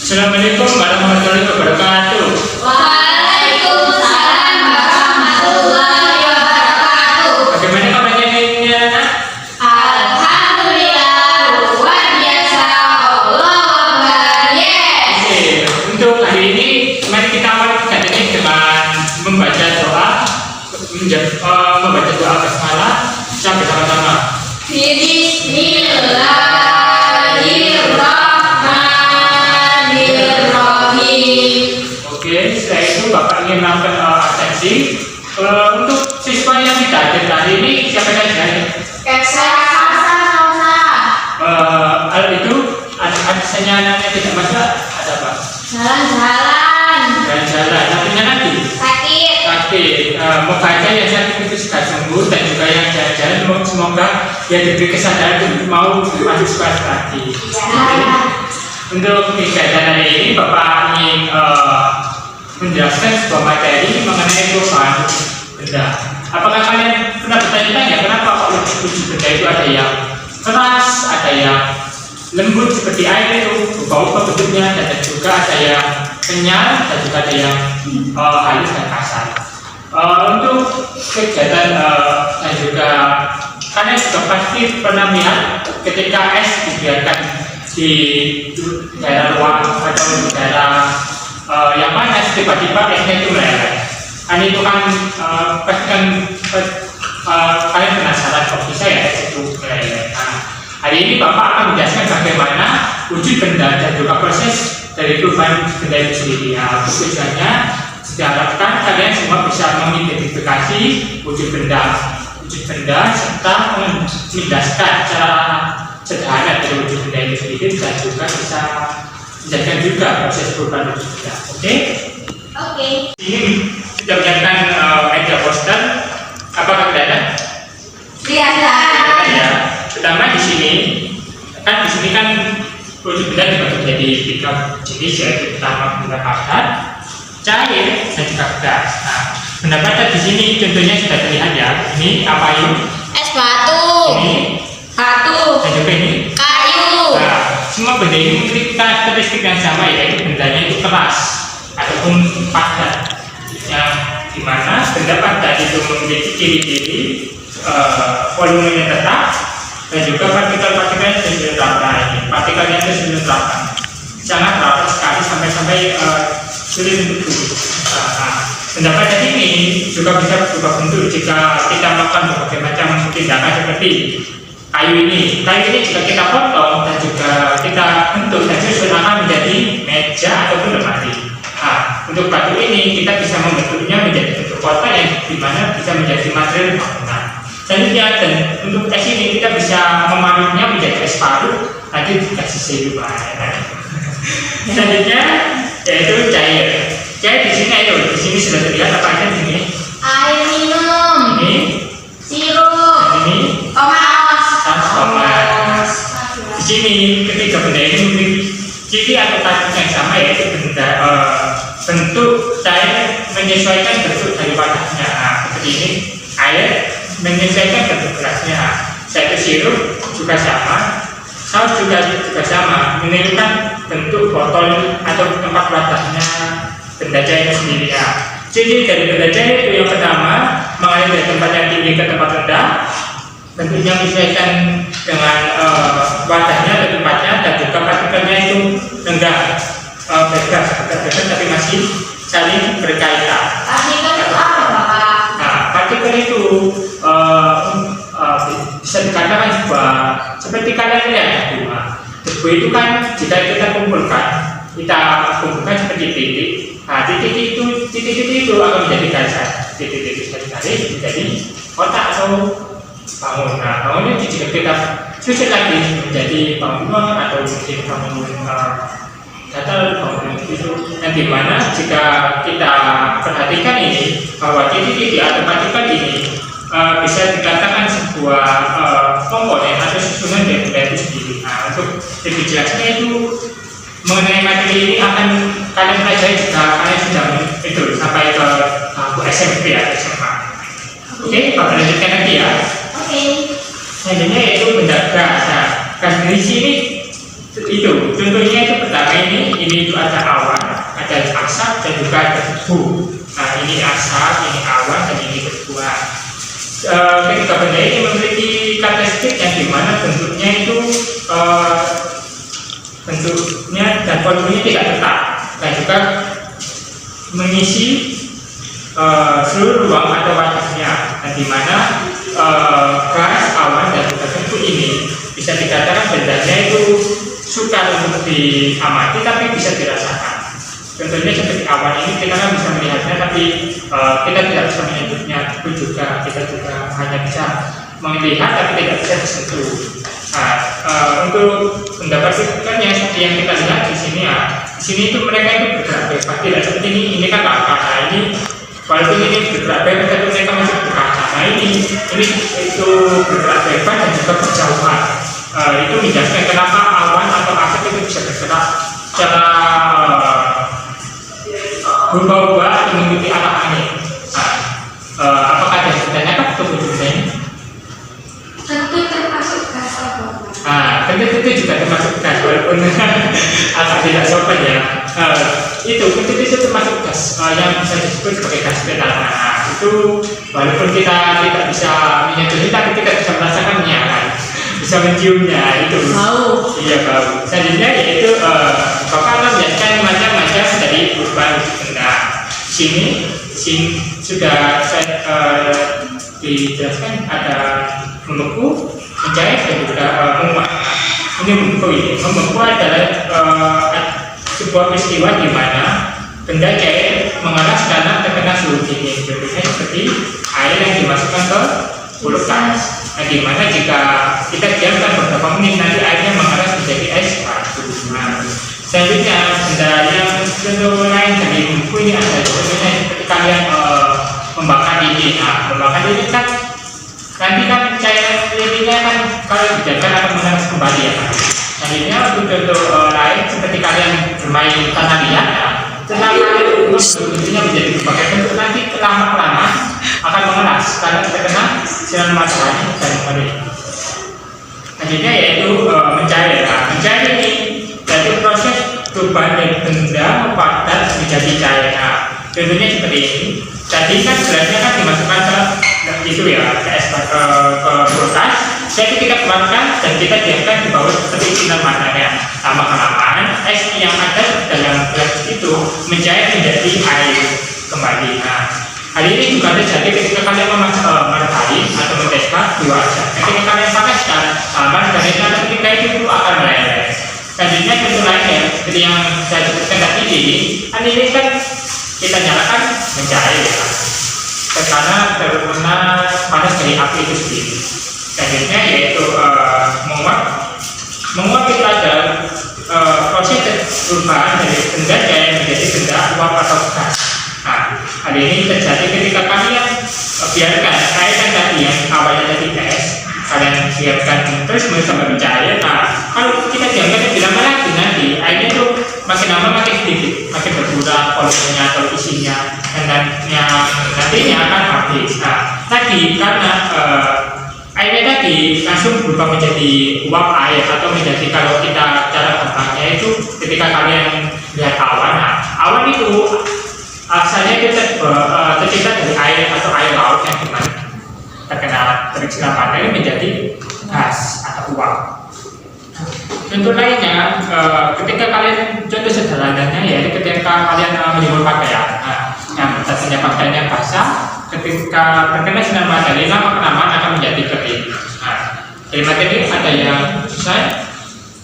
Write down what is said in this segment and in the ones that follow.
Assalamualaikum warahmatullahi wabarakatuh. Waalaikumsalam warahmatullahi wabarakatuh. Bagaimana kabarnya ini anak? Alhamdulillah luar biasa. Allahu Akbar. Yes. Oke, untuk hari ini mari kita awali kegiatan ini dengan membaca doa basmalah secara bersama-sama. Bismillahirrahmanirrahim. Oke, setelah itu Bapak ingin melakukan absensi. Untuk siswa yang tidak hadir hari ini siapa saja? Hal itu absennya anaknya tidak masuk ada apa? Jalan-jalan. Jalan-jalan. Nantinya nanti Sakit. sakit. Moga aja yang sakit itu sudah sembuh dan juga yang jalan-jalan semoga ya diberi kesadaran untuk mau masuk sekolah lagi. Untuk kegiatan hari ini Bapak ingin menjelaskan sebuah materi mengenai perubahan benda. Apakah kalian pernah bertanya-tanya kenapa kok wujud benda itu ada yang keras, ada yang lembut seperti air itu, bau bentuknya, dan juga ada yang kenyal dan juga ada yang halus dan kasar. Untuk kegiatan dan juga kalian juga pasti pernah melihat ketika es dibiarkan di daerah luar atau di daerah yang panas, tiba-tiba esnya itu meleleh. Kan itu kan pasti kan kalian penasaran kok bisa ya es itu meleleh. Hari ini Bapak akan menjelaskan bagaimana wujud benda dan juga proses dari perubahan benda itu sendiri. Tujuannya diharapkan kalian semua bisa mengidentifikasi wujud benda serta menjelaskan secara sederhana dari wujud benda itu sendiri dan juga bisa menjelaskan juga proses perubahan wujud benda. Oke? Oke. Ini sudah menyiapkan media poster. Apakah kelihatan? Kelihatan. Ya. Pertama di sini kan wujud benda dibagi menjadi 3 jenis, yaitu pertama benda padat, cair, dan juga gas. Nah, benda padat di sini contohnya sudah terlihat ya. Ini apa ini? Es batu. Ini Batu. dan juga ini. Kayu. Nah, semua benda ini memiliki karakteristik yang sama, yaitu bendanya itu keras ataupun padat. Yang dimana benda padat itu memiliki ciri-ciri volumenya tetap dan juga partikel-partikelnya tersusun rata. Ini partikelnya tersusun rata, sangat rapat sekali sampai sulit untuk duduk. Benda padat ini juga bisa berubah bentuk jika kita melakukan berbagai macam tindakan seperti kayu ini. Kayu ini jika kita potong dan juga kita bentuk dan susun akan menjadi meja ataupun lemari. Untuk batu ini kita bisa membentuknya menjadi bentuk kotak yang dimana bisa menjadi material bangunan. Selanjutnya, dan untuk es ini kita bisa memarutnya menjadi es parut, nanti dikasih sirup. Selanjutnya yaitu cair. Cair di sini di sini sudah terlihat apa aja di sini? Air minum. Ini, Sirup. ini, Omas. omas. Di sini ketiga benda ini memiliki ciri atau karakter yang sama, yaitu bentuk cair menyesuaikan bentuk dari wadahnya. Seperti ini air menyesuaikan bentuk gelasnya. Satu sirup juga sama, saus juga sama, menirukan bentuk botol atau tempat wadahnya benda cair sendiri. Ciri dari benda cair itu yang pertama mengalir dari tempat yang tinggi ke tempat rendah, bentuknya menyesuaikan dengan wadahnya atau tempatnya, dan juga partikelnya itu enggak bebas tapi masih saling berkaitan. Partikel itu apa, Bapak? Nah, partikel itu bisa dikatakan seperti kalian lihat debu. Debu itu kan jika kita kumpulkan seperti titik. Nah, titik itu akan menjadi garis. Titik-titik garis menjadi kotak atau bangun. Nah, bangun ini jika kita susun lagi menjadi bangunan atau menjadi bangunan datar bangunan itu, yang dimana jika kita perhatikan ini bahwa titik-titik atau partikel ini bisa dikatakan sebuah komponen atau susunan dari benda itu sendiri. Nah, untuk lebih jelasnya itu mengenai materi ini akan kalian pelajari jika kalian sudah itu sampai ke bangku SMP atau SMA. Oke, Bapak lanjutkan lagi ya. Oke. Selanjutnya yaitu benda gas. Nah, gas di sini Itu contohnya itu pertama ini itu ada awan, ada asap dan juga ada debu. Nah ini asap, ini awan dan ini debu. Ketiga benda ini memiliki karakteristik yang dimana bentuknya itu bentuknya dan volumenya tidak tetap dan juga mengisi seluruh ruang atau wadahnya, dan dimana gas, awan dan juga debu ini bisa dikatakan bendanya itu sukar untuk diamati tapi bisa dirasakan. Contohnya seperti awan ini kita kan bisa melihatnya tapi kita tidak bisa menyebutnya, itu juga kita juga hanya bisa melihat tapi tidak bisa disentuh. Nah, untuk mendapatkannya seperti yang kita lihat di sini ya, di sini itu mereka itu bergerak bebas, tidak seperti ini kan lava. Nah ini walaupun ini bergerak bebas tapi mereka masih berkaca. Nah ini itu bergerak bebas dan juga berjauhan. Itu menjelaskan kenapa awan atau asap itu bisa bergerak secara berubah-ubah atau mengikuti arah angin. Apakah ada yang ditanyakan untuk wujudnya ini? Tentu termasuk gas apa? Tentu juga termasuk gas, walaupun agak tidak sopan ya. Itu termasuk gas yang bisa disebut sebagai gas metan. Itu walaupun kita tidak bisa menyentuhnya, tapi kita bisa merasakannya kan, bisa menciumnya itu. Bau. Iya bau. Selanjutnya yaitu Bapak membiaskan macam-macam dari perubahan benda. Sini sudah saya dijelaskan ada membeku, mencair dan juga menguap. Ini membeku ini. Membeku adalah sebuah peristiwa di mana benda cair mengaras karena terkena suhu dingin. Contohnya seperti air yang dimasukkan ke kulkas. Nah, di mana jika kita diamkan beberapa menit nanti airnya mengaras menjadi es batu. Nah, selanjutnya benda yang contoh lain dari membeku ini ada contohnya seperti kalian membakar lilin. Nah, membakar lilin kan nanti kan cairan lilinnya kan kalau dibiarkan akan mengaras kembali ya kan. Selanjutnya untuk contoh lain seperti kalian bermain tanah liat, setelah kalian bentuknya menjadi berbagai bentuk nanti lama-lama akan mengeras karena terkena sinar matahari dan kembali. Selanjutnya yaitu mencair. Nah, mencair ini yaitu proses perubahan dari benda padat menjadi cair. Nah, contohnya seperti ini. Tadi kan gelasnya kan dimasukkan ke itu ya, ke kulkas. Jadi kita keluarkan dan kita diamkan di bawah seperti sinar matahari. Lama-kelamaan es yang ada dalam gelas itu mencair menjadi air kembali. Nah, hal ini juga terjadi ketika kalian margarin atau mentega dua aja. Ketika kalian panaskan margarin atau ketika itu akan meleleh. Selanjutnya contoh lain ya, seperti yang saya sebutkan tadi ini kan kita nyalakan mencair ya, karena terkena panas dari api itu sendiri. Selanjutnya yaitu menguap itu ada proses perubahan dari benda cair menjadi benda uap atau gas. Nah, hal ini terjadi ketika kalian biarkan air kan tadi yang awalnya tadi es, kalian biarkan terus sampai mencair. Nah, kalau kita biarkan lebih lama lagi nanti airnya itu makin lama makin sedikit, makin berkurang volumenya atau isinya, dan nantinya akan habis. Nah, tadi karena airnya tadi langsung berubah menjadi uap air atau menjadi, kalau kita cara gampangnya itu ketika kalian lihat awan, nah, awan itu asalnya itu tercipta dari air atau air laut yang dimana terkena terik sinar matahari menjadi gas atau uap. Contoh lainnya, ketika kalian, contoh sederhananya yaitu ketika kalian menjemur pakaian, yang tadinya pakaiannya basah, ketika terkena sinar matahari lama-kelamaan akan menjadi kering. Nah, dari materi ada yang susah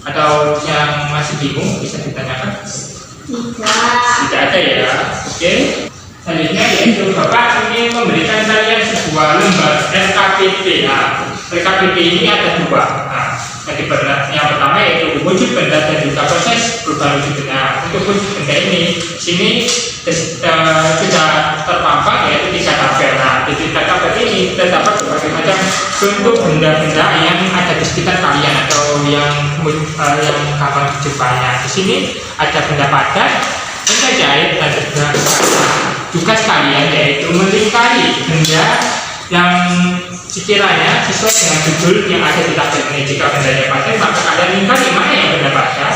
atau yang masih bingung bisa ditanyakan? Tidak ada ya. Oke. Selanjutnya yaitu Bapak ingin memberikan kalian sebuah lembar LKPP. Nah, LKPP ini ada dua. Nah, yang pertama yaitu wujud benda dan juga proses perubahan wujud benda. Untuk wujud benda ini, sini sudah terpampang yaitu 3 tabel. Nah, di 3 tabel ini terdapat berbagai macam bentuk benda-benda yang ada di sekitar kalian atau yang gampang dijumpai. Di sini ada benda padat, benda cair, dan juga tugas kalian yaitu melingkari benda yang sekiranya sesuai dengan judul yang ada di tabel ini. Jika bendanya pasir, maka kalian lingkari mana yang benda pasir,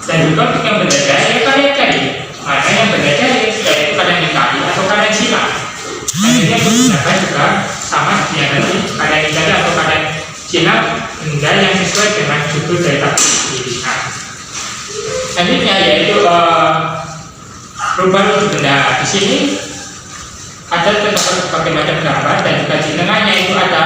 dan juga untuk yang benda jahit, ya kalian cari mana yang benda jahit, yaitu kalian lingkari atau kalian silang. Dan ini aku gunakan juga sama seperti yang tadi, kalian lingkari atau kalian silang benda yang sesuai dengan judul dari tabel ini. Nah, selanjutnya yaitu perubahan untuk benda. Di sini ada terdapat berbagai macam gambar dan juga di tengahnya itu ada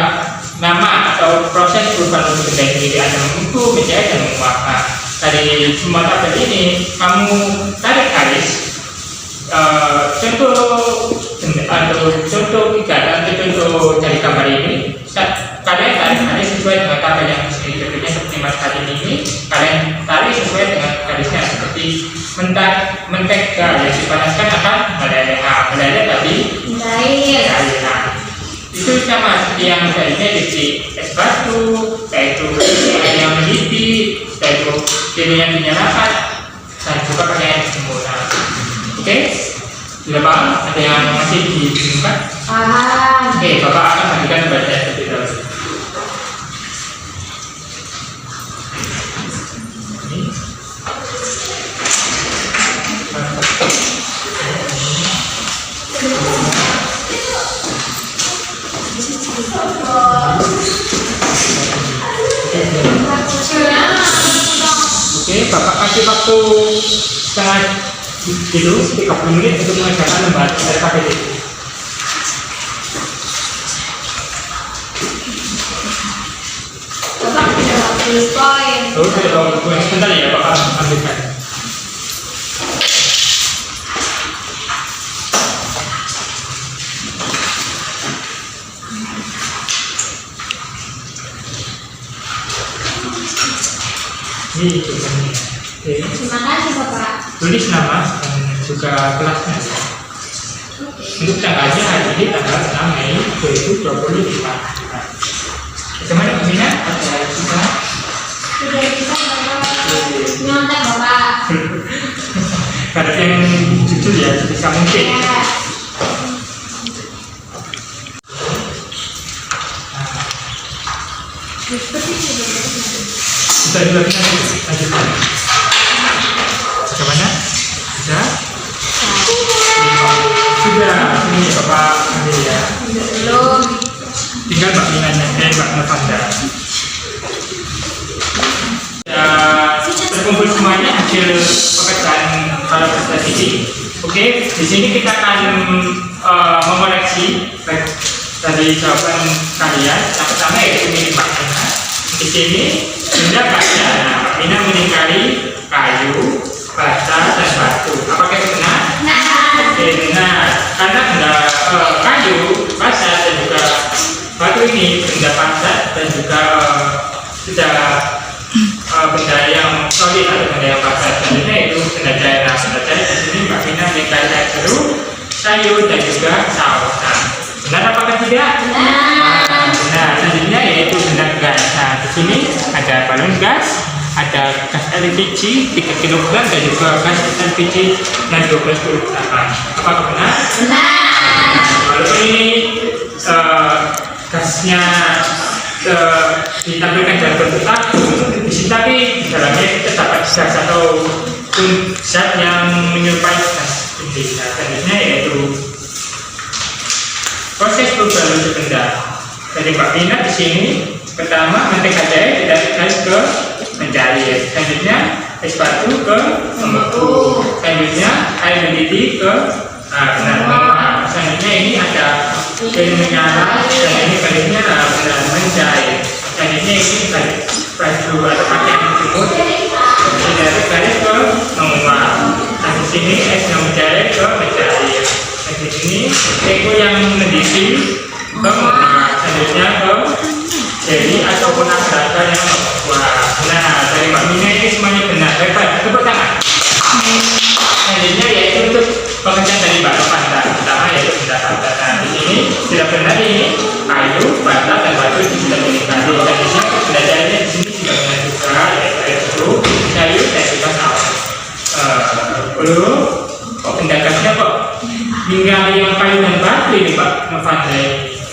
nama atau proses perubahan untuk benda ini, ada membentuk, menjahit, dan mewarna. Dari semua tabel ini kamu tarik garis contoh benda atau contoh pigatan contoh dari gambar ini. Kalian tarik garis sesuai dengan tabel yang di sini. Contohnya seperti mas tadi ini, kalian tarik sesuai dengan garisnya seperti mentega yang dipanaskan akan meleleh. Meleleh tadi Air. itu sama seperti yang tadinya di es batu, yaitu yang mendidih, yaitu pilih yang dinyalakan, dan juga pakai yang sempurna. Oke, sudah paham? Ada yang masih dibingungkan? Paham. Oke, Bapak akan bagikan kepada terlebih dahulu. Oke, Bapak kasih waktu setengah itu 30 menit untuk mengerjakan lembar RKPD. Bapak sudah 10 poin. Sebentar ya, Bapak ambilkan. Ini tulisannya. Oke. Terima kasih Bapak. Tulis nama dan juga kelasnya. Untuk tanggalnya hari ini tanggal 6 Mei 2025. Bagaimana Amina? Ada juga? Sudah bisa Bapak. Nyontek Bapak. Karena yang jujur ya, bisa mungkin. Ya. Sudah lanjutkan. Bagaimana? Sudah? Sudah. Ini Bapak ambil ya. Belum. Tinggal Mbak Minanya, Mbak Navanda. Ya, terkumpul semuanya hasil pekerjaan para peserta ini. Oke, di sini kita akan mengoreksi dari jawaban kalian. Yang pertama yaitu milik Mbak Mina. Di sini benda kaca, Mbak Mina meninggali kayu, bata, dan batu. Apakah itu benar? Oke, benar. Karena benda kayu, bata, dan juga batu ini benda padat dan juga sudah benda yang solid atau benda yang padat. Selanjutnya itu benda cair. Benda cair di sini Mbak Mina meninggali air jeruk, sayur, dan juga saus. Benar apakah tidak? Benar. Benar. Selanjutnya yaitu benda gas. Nah, di sini ada balon gas, ada gas LPG 3 kg dan juga gas LPG yang 12 kg. Apakah benar? Benar. Walaupun ini gasnya ditampilkan dalam bentuk tabung, tapi di dalamnya terdapat gas atau zat yang menyerupai gas ini. Nah, selanjutnya yaitu proses perubahan untuk benda. Dari Mbak Mina di sini pertama mentega cair ditarik garis ke mencair. Selanjutnya es batu ke membeku. Selanjutnya air mendidih ke benar. Selanjutnya ini ada garis menyala dan ini garisnya benar mencair. Selanjutnya ini garis baju atau pakaian yang jemur dari garis ke menguap. Nah di sini es yang mencair ke mencair. Nah di sini teko yang mendidih ke menguap. Selanjutnya ke jadi ataupun agar yang membuat. Nah dari Mbak Mina ini semuanya benar. Hebat, tepuk tangan. Selanjutnya yaitu untuk pekerjaan dari Mbak Navanda. Pertama yaitu benda bata. Nah di sini sudah benar ini kayu, bata, dan batu itu sudah meninggali. Selanjutnya benda cairnya di sini sudah benar juga yaitu air jeruk, sayur, dan juga saus. Belum kok benda gasnya kok hingga yang kayu dan batu ini Mbak Navanda.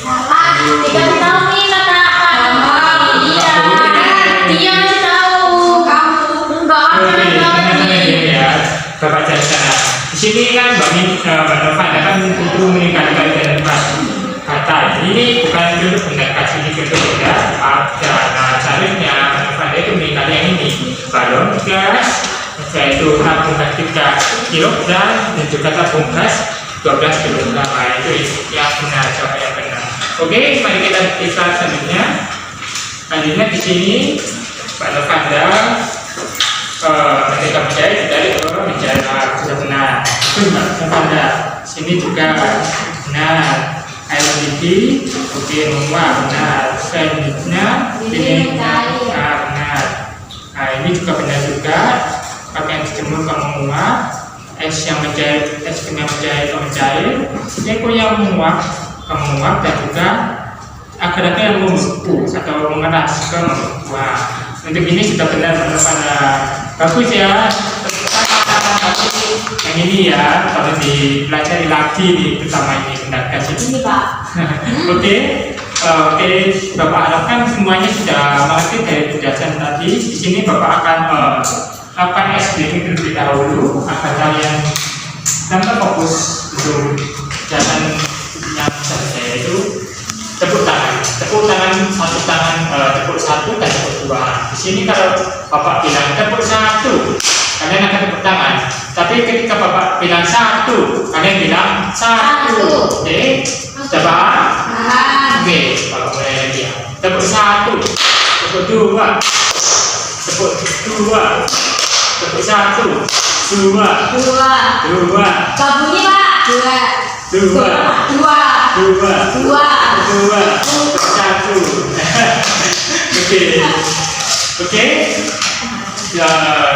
Salah. Iya, masih tahu. Kamu enggak Oke, banget tenang-tenang nih. ya, Bapak Jasa. Di sini kan Mbak Nova kan itu meningkatkan identitas kata. Ini bukan untuk benar kasih ini untuk beda. Ada nah caranya Mbak Nova itu meningkatkan yang ini balon gas, yaitu tabung gas 3 kilogram dan juga tabung gas 12 kilogram. Nah, itu yang benar, coba yang benar. Oke, mari kita lihat selanjutnya. Selanjutnya di sini Mbak Novanda ketika menjahit dari menjahit sudah benar. Itu Mbak Novanda. Sini juga benar. Air mendidih, oke, menguap, benar. Selanjutnya ini benar. Nah, ini juga benar juga. Pakai yang dijemur ke menguap. Es yang menjahit, es krim yang menjahit ke mencair. Eko yang menguap ke menguap dan juga agar-agar yang membeku atau mengeras ke menguap. Untuk ini sudah benar pada bagus ya. Yang ini ya harus dipelajari lagi nih, terutama ini benar kasih. Ini Pak. Oke, Bapak harapkan semuanya sudah mengerti dari penjelasan tadi. Di sini Bapak akan explain terlebih dahulu agar kalian tanpa fokus untuk penjelasan yang selesai itu. Tepuk tangan satu tangan, tepuk satu dan tepuk dua. Di sini kalau Bapak bilang tepuk satu, kalian akan tepuk tangan. Tapi ketika Bapak bilang satu, kalian bilang satu. Oke, coba. Oke, kalau mulai lagi ya. Tepuk satu, tepuk dua, tepuk dua, tepuk satu, dua. Babunyi Pak. Dua. Satu. Oke. Ya,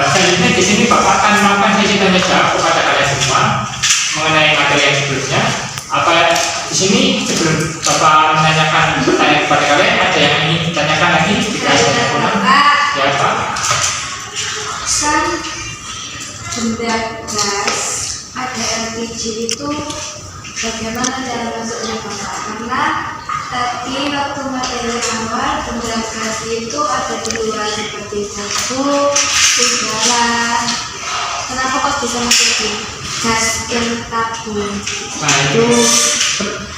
selanjutnya di sini Bapak akan melakukan sesi tanya jawab kepada kalian semua mengenai materi yang sebelumnya. Apa di sini sebelum Bapak menanyakan pertanyaan kepada kalian, ada yang ingin ditanyakan lagi? Ya Pak. Kan benda gas ada LPG itu bagaimana cara masuknya Bapak? Karena tadi waktu materi awal benda gas itu ada di luar seperti tabung, udara. Kenapa kok bisa masuk di gas yang tabung? Nah itu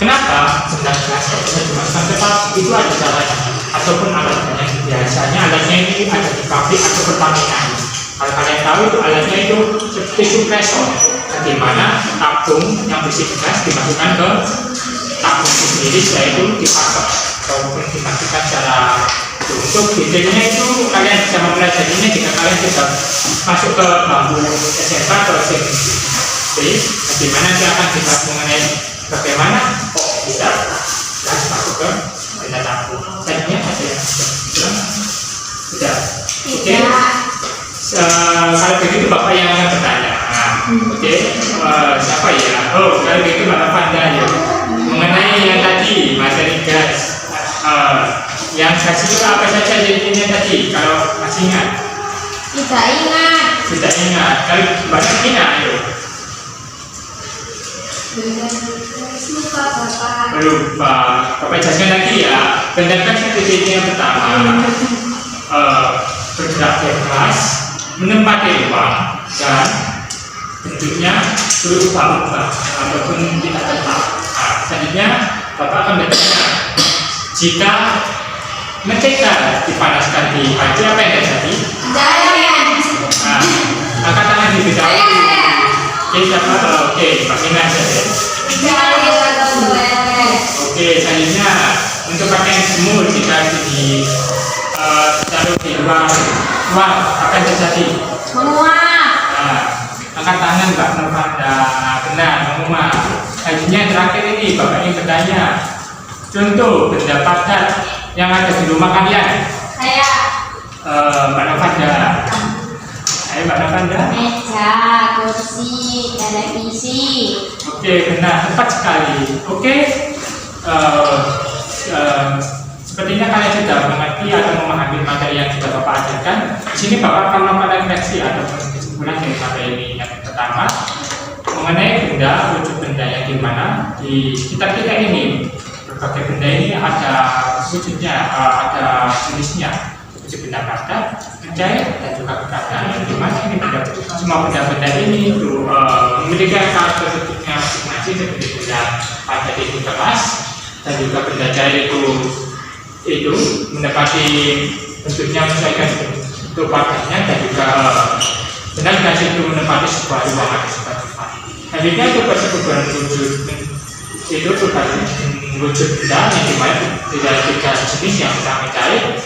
kenapa benda gas kok bisa dimasukkan ke tabung? Itu ada caranya ataupun alatnya. Biasanya alatnya ini ada di pabrik atau Pertamina. Kalau kalian tahu itu alatnya itu seperti kompresor, bagaimana tabung yang berisi gas dimasukkan ke tabung sendiri, setelah itu dipasok ataupun dimasukkan secara untuk detailnya itu kalian bisa mempelajarinya jika kalian sudah masuk ke bangku SMK atau SMP. Bagaimana nanti akan dibahas mengenai bagaimana kok bisa gas masuk ke benda tabung. Tadinya ada yang sudah. Oke. Kalau begitu Bapak yang akan bertanya. Oke, siapa ya? Oh, kalau begitu Bapak Panda ya. Mengenai yang tadi materi gas, yang gas itu apa saja jenisnya tadi? Kalau masih ingat? Tidak ingat. Kalau banyak ingat itu. Benda gas lupa Bapak. Lupa. Bapak jelaskan lagi ya. Benda gas itu yang pertama bergerak bebas, menempati ruang dan bentuknya berubah-ubah ataupun tidak tetap. Selanjutnya Bapak akan bertanya, jika mentega dipanaskan di panci apa yang terjadi? Angkat tangan di bidang. Oke, siapa? Oke, Pak Mina saja. Oke, selanjutnya untuk pakaian semut jika ditaruh di ruang akan terjadi menguap. Angkat tangan Mbak Novanda. Benar, menguap. Selanjutnya terakhir ini Bapak ingin bertanya, contoh benda padat yang ada di rumah kalian. Mbak Novanda. Ayo Mbak Novanda. Meja, kursi, televisi. Oke, benar, tepat sekali. Oke, sepertinya kalian sudah mengerti atau memahami materi yang sudah Bapak ajarkan. Di sini Bapak akan melakukan refleksi ataupun kesimpulan dari materi ini. Yang pertama, mengenai benda, wujud benda yang dimana di sekitar kita ini, berbagai benda ini ada wujudnya, ada jenisnya. uji pendapatan, percaya dan juga perkataan di mana ini semua pendapat ini itu memiliki karakter bentuknya masing-masing seperti pendapat tadi itu keras dan juga benda itu mendapati bentuknya menyesuaikan bentuk pakainya dan juga benar-benar itu menempati sebuah ruangan atau sebuah tempat. Akhirnya itu persetujuan itu berbagi wujud benda yang dimana tidak tiga jenis yang sama cair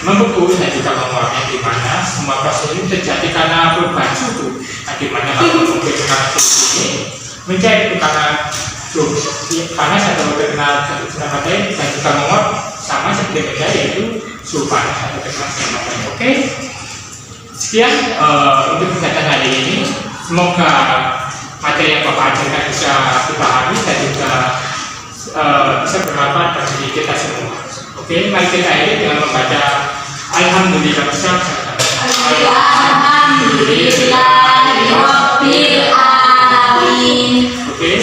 membeku dan juga menguapnya di mana semua proses ini terjadi karena perubahan suhu. Nah, di mana kalau mungkin karena suhu ini mencair itu karena suhu panas atau terkena materi dan juga menguap sama seperti mencair yaitu suhu panas atau terkena materi. Oke, sekian untuk kegiatan hari ini. Semoga materi yang Bapak ajarkan bisa dipahami dan juga bisa bermanfaat bagi kita semua. Oke, mari kita akhiri dengan membaca Alhamdulillah bersama. Alhamdulillahirabbil alamin. Oke,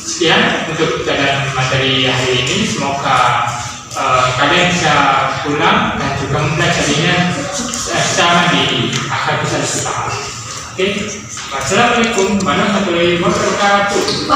sekian untuk kegiatan materi hari ini. Semoga kalian bisa pulang dan juga mempelajarinya secara mandiri agar bisa lebih paham. Oke, wassalamualaikum warahmatullahi wabarakatuh.